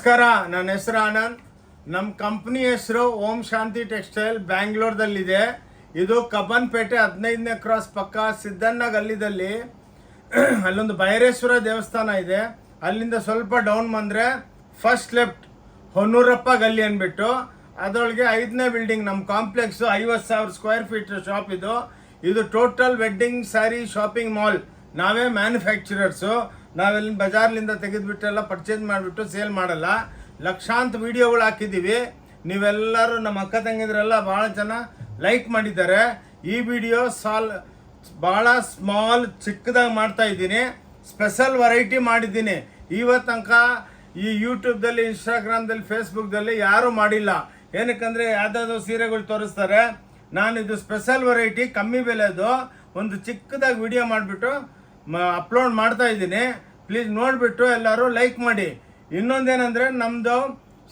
ನಮಸ್ಕಾರ, ನನ್ನ ಹೆಸರು ಆನಂದ್. ನಮ್ಮ ಕಂಪ್ನಿ ಹೆಸರು ಓಂ ಶಾಂತಿ ಟೆಕ್ಸ್ಟೈಲ್ ಬ್ಯಾಂಗ್ಳೂರ್ದಲ್ಲಿದೆ. ಇದು ಕಬ್ಬನ್ಪೇಟೆ 15ನೇ ಕ್ರಾಸ್ ಪಕ್ಕ ಸಿದ್ದಣ್ಣ ಗಲ್ಲಿದಲ್ಲಿ ಅಲ್ಲೊಂದು ಭೈರೇಶ್ವರ ದೇವಸ್ಥಾನ ಇದೆ. ಅಲ್ಲಿಂದ ಸ್ವಲ್ಪ ಡೌನ್ ಬಂದರೆ ಫಸ್ಟ್ ಲೆಫ್ಟ್ ಹೊನ್ನೂರಪ್ಪ ಗಲ್ಲಿ ಅಂದ್ಬಿಟ್ಟು ಅದರೊಳಗೆ 5ನೇ ಬಿಲ್ಡಿಂಗ್ ನಮ್ಮ ಕಾಂಪ್ಲೆಕ್ಸು. 50,000 ಸ್ಕ್ವೇರ್ ಫೀಟ್ ಶಾಪ್ ಇದು. ಇದು total wedding sari shopping mall. ನಾವೇ ಮ್ಯಾನುಫ್ಯಾಕ್ಚರರ್ಸು. ನಾವೆಲ್ಲಿ ಬಜಾರ್ಲಿಂದ ತೆಗೆದುಬಿಟ್ಟೆಲ್ಲ ಪರ್ಚೇಸ್ ಮಾಡಿಬಿಟ್ಟು ಸೇಲ್ ಮಾಡಲ್ಲ. ಲಕ್ಷಾಂತರ ವೀಡಿಯೋಗಳು ಹಾಕಿದ್ದೀವಿ. ನೀವೆಲ್ಲರೂ ನಮ್ಮ ಅಕ್ಕ ತಂಗಿದ್ರೆಲ್ಲ ಭಾಳ ಜನ ಲೈಕ್ ಮಾಡಿದ್ದಾರೆ. ಈ ವಿಡಿಯೋ ಭಾಳ ಸ್ಮಾಲ್ ಚಿಕ್ಕದಾಗಿ ಮಾಡ್ತಾ ಇದ್ದೀನಿ. ಸ್ಪೆಷಲ್ ವೆರೈಟಿ ಮಾಡಿದ್ದೀನಿ. ಇವತ್ತು ತನಕ ಈ ಯೂಟ್ಯೂಬ್ದಲ್ಲಿ, ಇನ್ಸ್ಟಾಗ್ರಾಮ್ದಲ್ಲಿ, ಫೇಸ್ಬುಕ್ದಲ್ಲಿ ಯಾರೂ ಮಾಡಿಲ್ಲ. ಏನಕ್ಕಂದರೆ ಯಾವುದಾದ್ರು ಸೀರೆಗಳು ತೋರಿಸ್ತಾರೆ. ನಾನು ಇದು ಸ್ಪೆಷಲ್ ವೆರೈಟಿ, ಕಮ್ಮಿ ಬೆಲೆದು ಒಂದು ಚಿಕ್ಕದಾಗಿ ವಿಡಿಯೋ ಮಾಡಿಬಿಟ್ಟು ಅಪ್ಲೋಡ್ ಮಾಡ್ತಾ ಇದ್ದೀನಿ. ಪ್ಲೀಸ್ ನೋಡಿಬಿಟ್ಟು ಎಲ್ಲರೂ ಲೈಕ್ ಮಾಡಿ. ಇನ್ನೊಂದೇನೆಂದರೆ ನಮ್ಮದು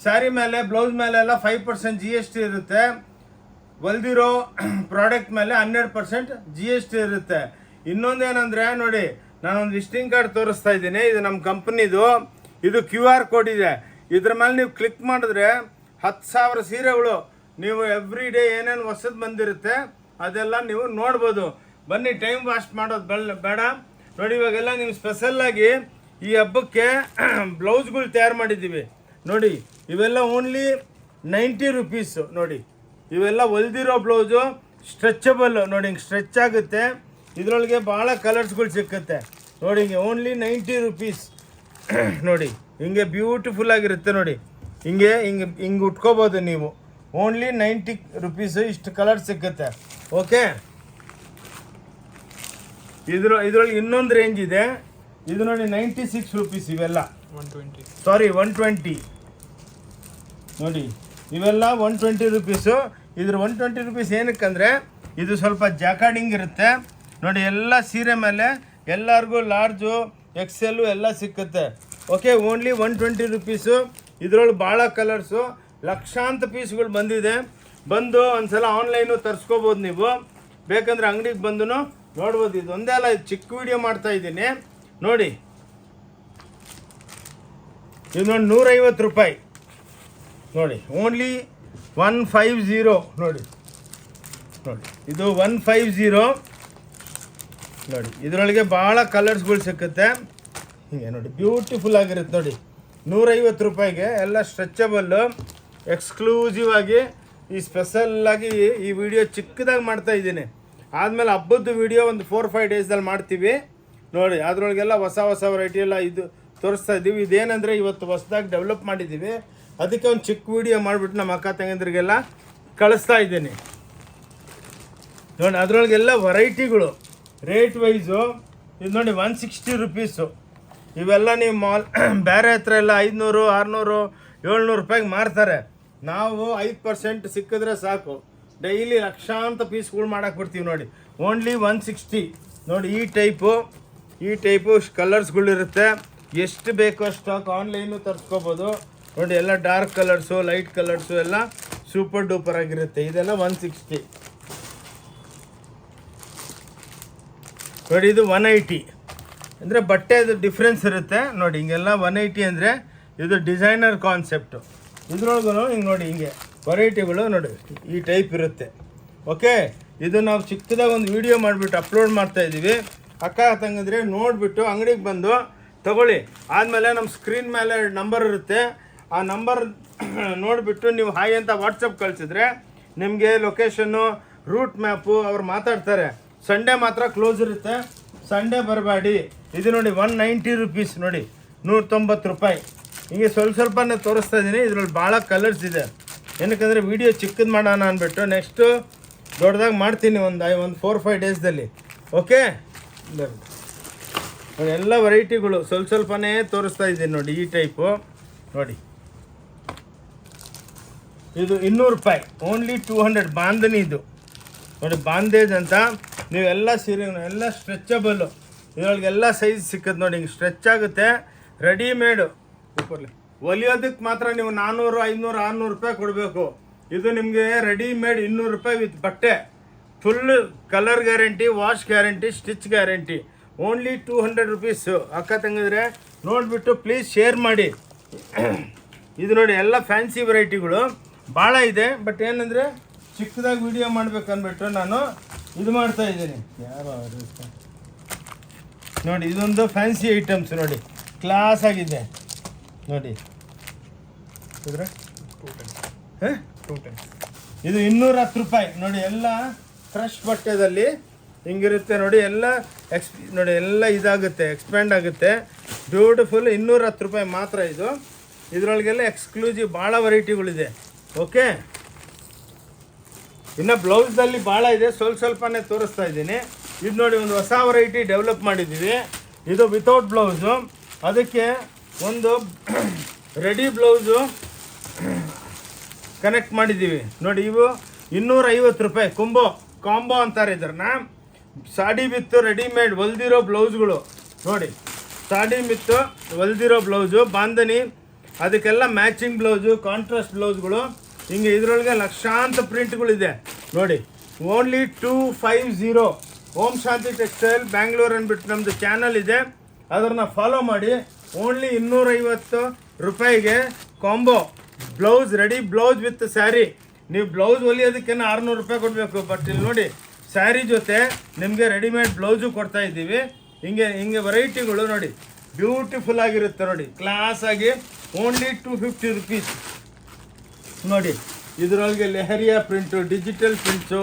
ಸ್ಯಾರಿ ಮೇಲೆ, ಬ್ಲೌಸ್ ಮೇಲೆ ಎಲ್ಲ 5% GST ಇರುತ್ತೆ. ಹೊಲ್ದಿರೋ ಪ್ರಾಡಕ್ಟ್ ಮೇಲೆ 100% GST ಇರುತ್ತೆ. ಇನ್ನೊಂದೇನೆಂದರೆ ನೋಡಿ, ನಾನೊಂದು ವಿಸಿಟಿಂಗ್ ಕಾರ್ಡ್ ತೋರಿಸ್ತಾ ಇದ್ದೀನಿ. ಇದು ನಮ್ಮ ಕಂಪ್ನಿದು. ಇದು QR ಕೋಡ್ ಇದೆ. ಇದ್ರ ಮೇಲೆ ನೀವು ಕ್ಲಿಕ್ ಮಾಡಿದ್ರೆ 10,000 ಸೀರೆಗಳು ನೀವು ಎವ್ರಿ ಡೇ ಏನೇನು ಹೊಸದು ಬಂದಿರುತ್ತೆ ಅದೆಲ್ಲ ನೀವು ನೋಡ್ಬೋದು. ಬನ್ನಿ, ಟೈಮ್ ವೇಸ್ಟ್ ಮಾಡೋದು ಬೇಡ. ನೋಡಿ, ಇವಾಗೆಲ್ಲ ನೀವು ಸ್ಪೆಷಲ್ಲಾಗಿ ಈ ಹಬ್ಬಕ್ಕೆ ಬ್ಲೌಸ್ಗಳು ತಯಾರು ಮಾಡಿದ್ದೀವಿ. ನೋಡಿ, ಇವೆಲ್ಲ ಓನ್ಲಿ 90 ರುಪೀಸು. ನೋಡಿ, ಇವೆಲ್ಲ ಹೊಲ್ದಿರೋ ಬ್ಲೌಸು, ಸ್ಟ್ರೆಚಬಲ್ಲು. ನೋಡಿ, ಹಿಂಗೆ ಸ್ಟ್ರೆಚ್ ಆಗುತ್ತೆ. ಇದರೊಳಗೆ ಭಾಳ ಕಲರ್ಸ್ಗಳು ಸಿಕ್ಕುತ್ತೆ. ನೋಡಿ, ಹಿಂಗೆ ಓನ್ಲಿ 90 ರುಪೀಸ್. ನೋಡಿ, ಹಿಂಗೆ ಬ್ಯೂಟಿಫುಲ್ ಆಗಿರುತ್ತೆ. ನೋಡಿ, ಹಿಂಗೆ ಉಟ್ಕೋಬೋದು ನೀವು. Only 90 rupees. ಇಷ್ಟು ಕಲರ್ ಸಿಕ್ಕುತ್ತೆ. ಓಕೆ, ಇದ್ರೊಳಗೆ ಇನ್ನೊಂದು ರೇಂಜ್ ಇದೆ. ಇದು ನೋಡಿ 96 ರುಪೀಸ್. ಇವೆಲ್ಲ 120. ನೋಡಿ, ಇವೆಲ್ಲ 120 ರುಪೀಸು. ಇದ್ರ 120 ರುಪೀಸ್ ಏನಕ್ಕಂದರೆ ಇದು ಸ್ವಲ್ಪ ಜಾಕಾರ್ಡಿಂಗ್ ಇರುತ್ತೆ. ನೋಡಿ, ಎಲ್ಲ ಸೀರೆ ಮೇಲೆ ಎಲ್ಲರಿಗೂ ಲಾರ್ಜು, XL ಎಲ್ಲ ಸಿಕ್ಕುತ್ತೆ. Okay, only 120 rupees. ಇದ್ರೊಳಗೆ ಭಾಳ ಕಲರ್ಸು, ಲಕ್ಷಾಂತರ ಪೀಸ್ಗಳು ಬಂದಿದೆ. ಬಂದು ಒಂದ್ಸಲ ಆನ್ಲೈನು ತರಿಸ್ಕೋಬೋದು ನೀವು. ಬೇಕಂದ್ರೆ ಅಂಗಡಿಗೆ ಬಂದು ನೋಡ್ಬೋದು. ಇದು ಒಂದೇ ಅಲ್ಲ, ಇದು ಚಿಕ್ಕ ವಿಡಿಯೋ ಮಾಡ್ತಾ ಇದ್ದೀನಿ. ನೋಡಿ, ಇದು ನೋಡಿ 150 ರೂಪಾಯಿ. ನೋಡಿ, ಓನ್ಲಿ 150. ನೋಡಿ, ಇದು 150. ನೋಡಿ, ಇದರೊಳಗೆ ಭಾಳ ಕಲರ್ಸ್ಗಳು ಸಿಕ್ಕುತ್ತೆ. ಹೀಗೆ ನೋಡಿ, ಬ್ಯೂಟಿಫುಲ್ ಆಗಿರುತ್ತೆ. ನೋಡಿ, 150 ರೂಪಾಯಿಗೆ ಎಲ್ಲ ಸ್ಟ್ರೆಚಬಲ್ಲು. ಎಕ್ಸ್ಕ್ಲೂಸಿವ್ ಆಗಿ ಈ ಸ್ಪೆಷಲ್ಲಾಗಿ ಈ ವಿಡಿಯೋ ಚಿಕ್ಕದಾಗಿ ಮಾಡ್ತಾ ಇದ್ದೀನಿ. ಆದಮೇಲೆ ಹಬ್ಬದ ವಿಡಿಯೋ ಒಂದು 4-5 ಡೇಸ್ದಲ್ಲಿ ಮಾಡ್ತೀವಿ. ನೋಡಿ, ಅದರೊಳಗೆಲ್ಲ ಹೊಸ ವೆರೈಟಿ ಎಲ್ಲ ಇದು ತೋರಿಸ್ತಾ ಇದ್ದೀವಿ. ಇದೇನೆಂದರೆ ಇವತ್ತು ಹೊಸದಾಗಿ ಡೆವಲಪ್ ಮಾಡಿದ್ದೀವಿ. ಅದಕ್ಕೆ ಒಂದು ಚಿಕ್ಕ ವಿಡಿಯೋ ಮಾಡಿಬಿಟ್ಟು ನಮ್ಮ ಅಕ್ಕ ತಂಗಿದ್ರಿಗೆಲ್ಲ ಕಳಿಸ್ತಾ ಇದ್ದೀನಿ. ನೋಡಿ, ಅದರೊಳಗೆಲ್ಲ ವೆರೈಟಿಗಳು ರೇಟ್ ವೈಸು. ಇದು ನೋಡಿ 160 ರುಪೀಸು. ಇವೆಲ್ಲ ನೀವು ಮಾಲ್ ಬೇರೆ ಹತ್ರ ಎಲ್ಲ 500, 600, 700 ರೂಪಾಯಿಗೆ ಮಾರ್ತಾರೆ. ನಾವು 5% ಸಿಕ್ಕಿದ್ರೆ ಸಾಕು. ಡೈಲಿ ಲಕ್ಷಾಂತರ ಪೀಸ್ಗಳು ಮಾಡಕ್ಕೆ ಬಿಡ್ತೀವಿ. ನೋಡಿ, ಓನ್ಲಿ 160. ನೋಡಿ, ಈ ಟೈಪು ಕಲರ್ಸ್ಗಳಿರುತ್ತೆ. ಎಷ್ಟು ಬೇಕೋ ಸ್ಟಾಕ್ ಆನ್ಲೈನು ತರಿಸ್ಕೋಬೋದು. ನೋಡಿ, ಎಲ್ಲ ಡಾರ್ಕ್ ಕಲರ್ಸು, ಲೈಟ್ ಕಲರ್ಸು ಎಲ್ಲ ಸೂಪರ್ ಡೂಪರ್ ಆಗಿರುತ್ತೆ. ಇದೆಲ್ಲ 160. ನೋಡಿ, ಇದು 180. ಅಂದರೆ ಬಟ್ಟೆದು ಡಿಫ್ರೆನ್ಸ್ ಇರುತ್ತೆ. ನೋಡಿ, ಹಿಂಗೆಲ್ಲ 180 ಅಂದರೆ ಇದು ಡಿಸೈನರ್ ಕಾನ್ಸೆಪ್ಟು. ಇದ್ರೊಳಗೂ ಹಿಂಗೆ ನೋಡಿ, ಹಿಂಗೆ ವೆರೈಟಿಗಳು ನೋಡಿ ಈ ಟೈಪ್ ಇರುತ್ತೆ. ಓಕೆ, ಇದು ನಾವು ಚಿಕ್ಕದಾಗಿ ಒಂದು ವಿಡಿಯೋ ಮಾಡಿಬಿಟ್ಟು ಅಪ್ಲೋಡ್ ಮಾಡ್ತಾಯಿದ್ದೀವಿ. ಅಕ್ಕ ತಂಗಿದ್ರೆ ನೋಡಿಬಿಟ್ಟು ಅಂಗಡಿಗೆ ಬಂದು ತಗೊಳ್ಳಿ. ಆದಮೇಲೆ ನಮ್ಮ ಸ್ಕ್ರೀನ್ ಮೇಲೆ ನಂಬರ್ ಇರುತ್ತೆ. ಆ ನಂಬರ್ ನೋಡಿಬಿಟ್ಟು ನೀವು ಹಾಯ್ ಅಂತ ವಾಟ್ಸಪ್ ಕಳಿಸಿದ್ರೆ ನಿಮಗೆ ಲೊಕೇಶನ್ನು, ರೂಟ್ ಮ್ಯಾಪು ಅವ್ರು ಮಾತಾಡ್ತಾರೆ. ಸಂಡೇ ಮಾತ್ರ ಕ್ಲೋಸ್ ಇರುತ್ತೆ. ಸಂಡೇ ಬರಬೇಡಿ. ಇದು ನೋಡಿ 190 ರುಪೀಸ್. ನೋಡಿ, 190 ರೂಪಾಯಿ. ಹಿಂಗೆ ಸ್ವಲ್ಪನೇ ತೋರಿಸ್ತಾ ಇದ್ದೀನಿ. ಇದರಲ್ಲಿ ಭಾಳ ಕಲರ್ಸ್ ಇದೆ. ಏನಕ್ಕಂದರೆ ವಿಡಿಯೋ ಚಿಕ್ಕದು ಮಾಡೋಣ ಅಂದ್ಬಿಟ್ಟು ನೆಕ್ಸ್ಟು ದೊಡ್ಡದಾಗಿ ಮಾಡ್ತೀನಿ ಒಂದು 4-5 ಡೇಸ್ದಲ್ಲಿ. ಓಕೆ, ನೋಡಿ, ಎಲ್ಲ ವೆರೈಟಿಗಳು ಸ್ವಲ್ಪನೇ ತೋರಿಸ್ತಾ ಇದ್ದೀನಿ. ನೋಡಿ, ಈ ಟೈಪು. ನೋಡಿ, ಇದು 200 ರೂಪಾಯಿ. ಓನ್ಲಿ 200. ಬಾಂಧನಿ ಇದು. ನೋಡಿ, ಬಾಂದೇಜ್ ಅಂತ. ನೀವೆಲ್ಲ ಸೀರೆ ಎಲ್ಲ ಸ್ಟ್ರೆಚಬಲ್ಲು. ಇದರೊಳಗೆಲ್ಲ ಸೈಜ್ ಸಿಕ್ಕುತ್ತೆ. ನೋಡಿ, ಹಿಂಗೆ ಸ್ಟ್ರೆಚ್ ಆಗುತ್ತೆ. ರೆಡಿಮೇಡು. ಹೊಲಿಯೋದಕ್ಕೆ ಮಾತ್ರ ನೀವು 400, 500, 600 ರೂಪಾಯಿ ಕೊಡಬೇಕು. ಇದು ನಿಮಗೆ ರೆಡಿಮೇಡ್ 200 ರೂಪಾಯಿ ವಿತ್ ಬಟ್ಟೆ. Full colour guarantee, wash guarantee, stitch guarantee. Only 200 rupees. ಅಕ್ಕ ತಂಗಿದ್ರೆ ನೋಡಿಬಿಟ್ಟು ಪ್ಲೀಸ್ ಶೇರ್ ಮಾಡಿ. ಇದು ನೋಡಿ ಎಲ್ಲ ಫ್ಯಾನ್ಸಿ ವೆರೈಟಿಗಳು ಭಾಳ ಇದೆ. ಬಟ್ ಏನಂದರೆ ಚಿಕ್ಕದಾಗಿ ವಿಡಿಯೋ ಮಾಡ್ಬೇಕಂದ್ಬಿಟ್ಟು ನಾನು ಇದು ಮಾಡ್ತಾ ಇದ್ದೀನಿ. ಯಾರು ನೋಡಿ, ಇದೊಂದು ಫ್ಯಾನ್ಸಿ ಐಟಮ್ಸ್ ನೋಡಿ, ಕ್ಲಾಸ್ ಆಗಿದೆ ನೋಡಿ. ಇದು 210 ರೂಪಾಯಿ ನೋಡಿ. ಎಲ್ಲ ಕ್ರಶ್ ಬಟ್ಟೆದಲ್ಲಿ ಹಿಂಗಿರುತ್ತೆ ನೋಡಿ. ಎಲ್ಲ ನೋಡಿ, ಎಲ್ಲ ಇದಾಗುತ್ತೆ, ಎಕ್ಸ್ಪ್ಯಾಂಡ್ ಆಗುತ್ತೆ. ಬ್ಯೂಟಿಫುಲ್. 210 ರೂಪಾಯಿ ಮಾತ್ರ ಇದು. ಇದರೊಳಗೆಲ್ಲ ಎಕ್ಸ್ಕ್ಲೂಸಿವ್ ಭಾಳ ವೆರೈಟಿಗಳಿದೆ. ಓಕೆ, ಇನ್ನು ಬ್ಲೌಸ್ದಲ್ಲಿ ಭಾಳ ಇದೆ, ಸ್ವಲ್ಪನೇ ತೋರಿಸ್ತಾ ಇದ್ದೀನಿ. ಇದು ನೋಡಿ, ಒಂದು ಹೊಸ ವೆರೈಟಿ ಡೆವಲಪ್ ಮಾಡಿದ್ದೀವಿ. ಇದು ವಿತೌಟ್ ಬ್ಲೌಸು, ಅದಕ್ಕೆ ಒಂದು ರೆಡಿ ಬ್ಲೌಸು ಕನೆಕ್ಟ್ ಮಾಡಿದ್ದೀವಿ ನೋಡಿ. ಇವು 250 ರೂಪಾಯಿ ಕಾಂಬೋ ಅಂತಾರೆ ಇದನ್ನ. ಸಾಡಿ ವಿತ್ ರೆಡಿಮೇಡ್ ಹೊಲ್ದಿರೋ ಬ್ಲೌಸ್ಗಳು ನೋಡಿ. ಸಾಡಿ ವಿತ್ ಹೊಲ್ದಿರೋ ಬ್ಲೌಸು, ಬಾಂಧನಿ, ಅದಕ್ಕೆಲ್ಲ ಮ್ಯಾಚಿಂಗ್ ಬ್ಲೌಸು, ಕಾಂಟ್ರಾಸ್ಟ್ ಬ್ಲೌಸ್ಗಳು. ಹಿಂಗೆ ಇದರೊಳಗೆ ಲಕ್ಷಾಂತರ ಪ್ರಿಂಟ್ಗಳಿದೆ ನೋಡಿ. ಓನ್ಲಿ 250 ಓಂ ಶಾಂತಿ ಟೆಕ್ಸ್ಟೈಲ್ ಬ್ಯಾಂಗ್ಳೂರ್ ಅಂದ್ಬಿಟ್ಟು ನಮ್ಮದು ಚಾನಲ್ ಇದೆ, ಅದನ್ನು ಫಾಲೋ ಮಾಡಿ. ಓನ್ಲಿ 250 ರೂಪಾಯಿಗೆ combo blouse, ready blouse with sari. ನೀವು ಬ್ಲೌಸ್ ಹೊಲಿಯೋದಕ್ಕೇನು 600 ರೂಪಾಯಿ ಕೊಡಬೇಕು. ಬಟ್ ಇಲ್ಲಿ ನೋಡಿ, ಸ್ಯಾರಿ ಜೊತೆ ನಿಮಗೆ ರೆಡಿಮೇಡ್ ಬ್ಲೌಸು ಕೊಡ್ತಾ ಇದ್ದೀವಿ. ಹಿಂಗೆ ವೆರೈಟಿಗಳು ನೋಡಿ, ಬ್ಯೂಟಿಫುಲ್ ಆಗಿರುತ್ತೆ ನೋಡಿ, ಕ್ಲಾಸ್ ಆಗಿ. ಓನ್ಲಿ 250 ರುಪೀಸ್ ನೋಡಿ. ಇದರೊಳಗೆ ಲೆಹರಿಯಾ ಪ್ರಿಂಟು, ಡಿಜಿಟಲ್ ಪ್ರಿಂಟ್ಸು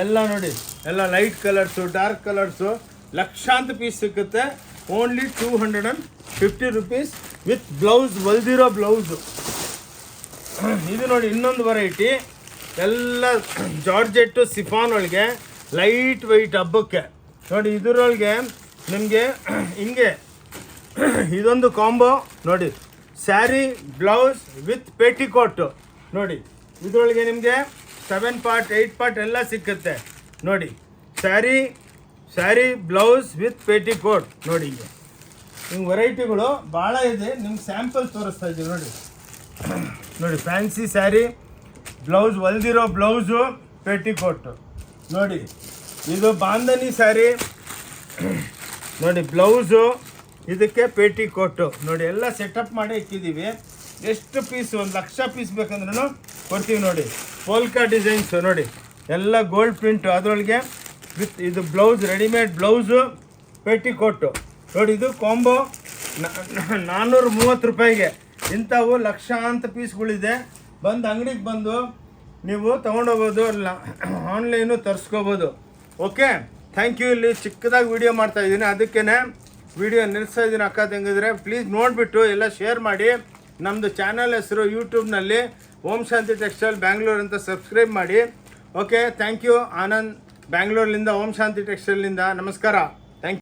ಎಲ್ಲ ನೋಡಿ, ಎಲ್ಲ ಲೈಟ್ ಕಲರ್ಸು, ಡಾರ್ಕ್ ಕಲರ್ಸು, ಲಕ್ಷಾಂತರ ಪೀಸ್ ಸಿಕ್ಕುತ್ತೆ. ಓನ್ಲಿ 250 ರುಪೀಸ್ ವಿತ್ ಬ್ಲೌಸ್, ಹೊಲ್ದಿರೋ ಬ್ಲೌಸು. ಇದು ನೋಡಿ, ಇನ್ನೊಂದು ವೆರೈಟಿ, ಎಲ್ಲ ಜಾರ್ಜೆಟ್ಟು ಸಿಫಾನ್ ಒಳಗೆ ಲೈಟ್ ವೆಯ್ಟ್ ಹಬ್ಬಕ್ಕೆ ನೋಡಿ. ಇದರೊಳಗೆ ನಿಮಗೆ ಹಿಂಗೆ ಇದೊಂದು ಕಾಂಬೋ ನೋಡಿ, ಸ್ಯಾರಿ ಬ್ಲೌಸ್ ವಿತ್ ಪೇಟಿಕೋಟು ನೋಡಿ. ಇದರೊಳಗೆ ನಿಮಗೆ 7 ಪಾರ್ಟ್ 8 ಪಾರ್ಟ್ ಎಲ್ಲ ಸಿಕ್ಕುತ್ತೆ ನೋಡಿ. ಸ್ಯಾರಿ ಬ್ಲೌಸ್ ವಿತ್ ಪೇಟಿಕೋಟ್ ನೋಡಿ. ಹಿಂಗೆ ವೆರೈಟಿಗಳು ಭಾಳ ಇದೆ. ನಿಮ್ಗೆ ಸ್ಯಾಂಪಲ್ ತೋರಿಸ್ತಾ ಇದ್ದೀವಿ ನೋಡಿ. ನೋಡಿ, ಫ್ಯಾನ್ಸಿ ಸ್ಯಾರಿ ಬ್ಲೌಸ್, ಹೊಲ್ದಿರೋ ಬ್ಲೌಸು, ಪೇಟಿಕೋಟು ನೋಡಿ. ಇದು ಬಾಂಧನಿ ಸ್ಯಾರಿ ನೋಡಿ, ಬ್ಲೌಸು, ಇದಕ್ಕೆ ಪೇಟಿಕೋಟು ನೋಡಿ. ಎಲ್ಲ ಸೆಟಪ್ ಮಾಡಿ ಇಕ್ಕಿದ್ದೀವಿ. ಎಷ್ಟು ಪೀಸ್, 1,00,000 ಪೀಸ್ ಬೇಕಂದ್ರೂ ಕೊಡ್ತೀವಿ ನೋಡಿ. ಪೋಲ್ಕಾ ಡಿಸೈನ್ಸು ನೋಡಿ, ಎಲ್ಲ ಗೋಲ್ಡ್ ಪ್ರಿಂಟು, ಅದರೊಳಗೆ ವಿತ್ ಇದು ಬ್ಲೌಸ್, ರೆಡಿಮೇಡ್ ಬ್ಲೌಸು, ಪೇಟಿಕೋಟು ನೋಡಿ. ಇದು ಕಾಂಬೋ 430 ರೂಪಾಯಿಗೆ. ಇಂಥವು ಲಕ್ಷಾಂತರ ಪೀಸ್ಗಳಿದೆ. ಬಂದು ಅಂಗಡಿಗೆ ಬಂದು ನೀವು ತೊಗೊಂಡೋಗ್ಬೋದು, ಇಲ್ಲ ಆನ್ಲೈನು ತರಿಸ್ಕೋಬೋದು. Okay, thank you. ಇಲ್ಲಿ ಚಿಕ್ಕದಾಗಿ ವಿಡಿಯೋ ಮಾಡ್ತಾಯಿದ್ದೀನಿ, ಅದಕ್ಕೇ ವಿಡಿಯೋ ನಿಲ್ಲಿಸ್ತಾ ಇದ್ದೀನಿ. ಅಕ್ಕ ತಂಗಿದ್ರೆ ಪ್ಲೀಸ್ ನೋಡಿಬಿಟ್ಟು ಎಲ್ಲ ಶೇರ್ ಮಾಡಿ. ನಮ್ಮದು ಚಾನಲ್ ಹೆಸರು ಯೂಟ್ಯೂಬ್ನಲ್ಲಿ ಓಂ ಶಾಂತಿ ಟೆಕ್ಸ್ಟೈಲ್ ಬ್ಯಾಂಗ್ಳೂರ್ ಅಂತ ಸಬ್ಸ್ಕ್ರೈಬ್ ಮಾಡಿ. Okay, thank you. ಆನಂದ್ ಬ್ಯಾಂಗ್ಳೂರ್ಲಿಂದ, ಓಂ ಶಾಂತಿ ಟೆಕ್ಸ್ಟೈಲ್ನಿಂದ. ನಮಸ್ಕಾರ.